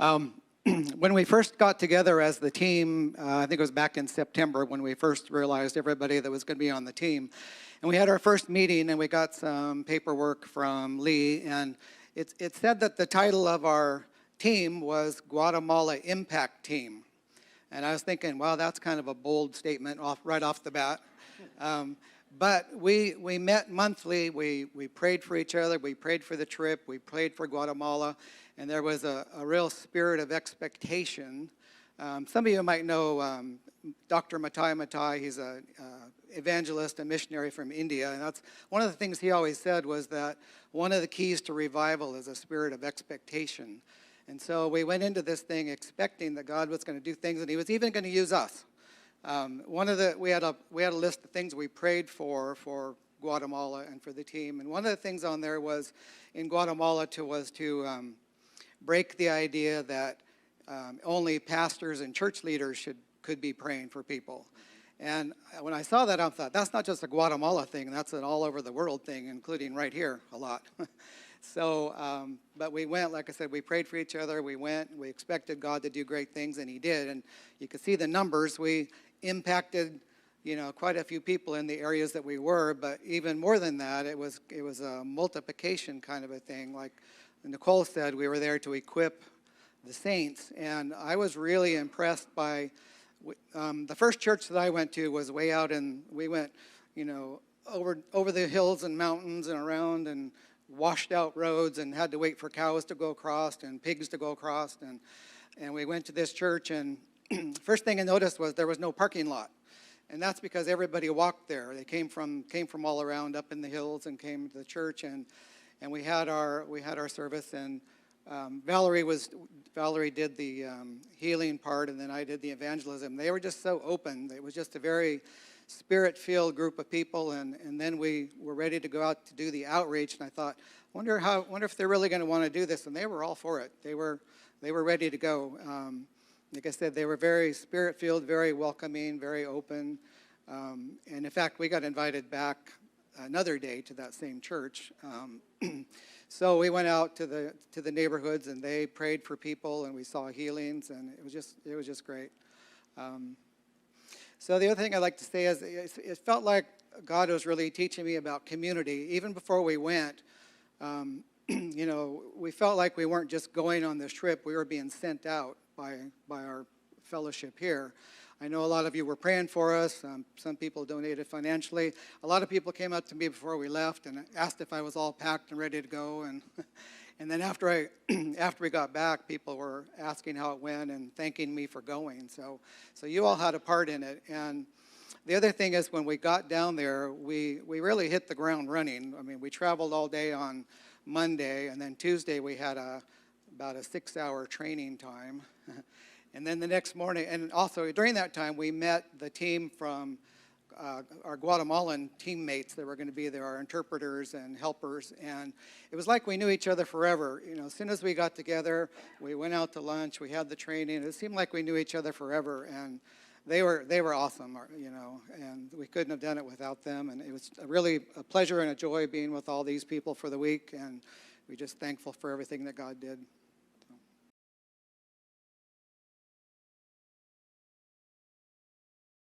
Um, when we first got together as the team, I think it was back in September when we first realized everybody that was going to be on the team. And we had our first meeting and we got some paperwork from Lee, and it said that the title of our team was Guatemala Impact Team. And I was thinking, wow, that's kind of a bold statement right off the bat. But we met monthly, we prayed for each other, we prayed for the trip, we prayed for Guatemala, and there was a real spirit of expectation. Some of you might know Dr. Matai Matai. He's an evangelist, a missionary from India, and that's one of the things he always said was that one of the keys to revival is a spirit of expectation. And so we went into this thing expecting that God was going to do things, and he was even going to use us. We had a list of things we prayed for Guatemala and for the team, and one of the things on there was in Guatemala to break the idea that only pastors and church leaders could be praying for people. And when I saw that, I thought, that's not just a Guatemala thing, that's an all over the world thing, including right here a lot. So, but we went, like I said, we prayed for each other, we went, we expected God to do great things, and he did. And you could see the numbers. We impacted, quite a few people in the areas that we were, but even more than that, it was a multiplication kind of a thing. Like Nicole said, we were there to equip the saints, and I was really impressed by, the first church that I went to was way out, and we went, over the hills and mountains and around, and washed out roads, and had to wait for cows to go across and pigs to go across, and we went to this church, and first thing I noticed was there was no parking lot, and that's because everybody walked there. They came from all around up in the hills and came to the church, and we had our service, and Valerie did the healing part, and then I did the evangelism. They were just so open. It was just a very spirit-filled group of people, and then we were ready to go out to do the outreach, and I thought, wonder if they're really going to want to do this, and they were all for it. They were ready to go. Like I said, they were very spirit-filled, very welcoming, very open, and in fact, we got invited back another day to that same church. So we went out to the neighborhoods, and they prayed for people, and we saw healings, and it was just great. So the other thing I'd like to say is it felt like God was really teaching me about community. Even before we went, we felt like we weren't just going on this trip. We were being sent out by our fellowship here. I know a lot of you were praying for us. Some people donated financially. A lot of people came up to me before we left and asked if I was all packed and ready to go. And then after we got back, people were asking how it went and thanking me for going. So you all had a part in it. And the other thing is when we got down there, we really hit the ground running. I mean, we traveled all day on Monday, and then Tuesday we had about a 6-hour training time. And then the next morning, and also during that time, we met the team from our Guatemalan teammates that were going to be there, our interpreters and helpers, and it was like we knew each other forever. As soon as we got together, we went out to lunch, we had the training. It seemed like we knew each other forever, and they were awesome, and we couldn't have done it without them. And it was really a pleasure and a joy being with all these people for the week, and we're just thankful for everything that God did.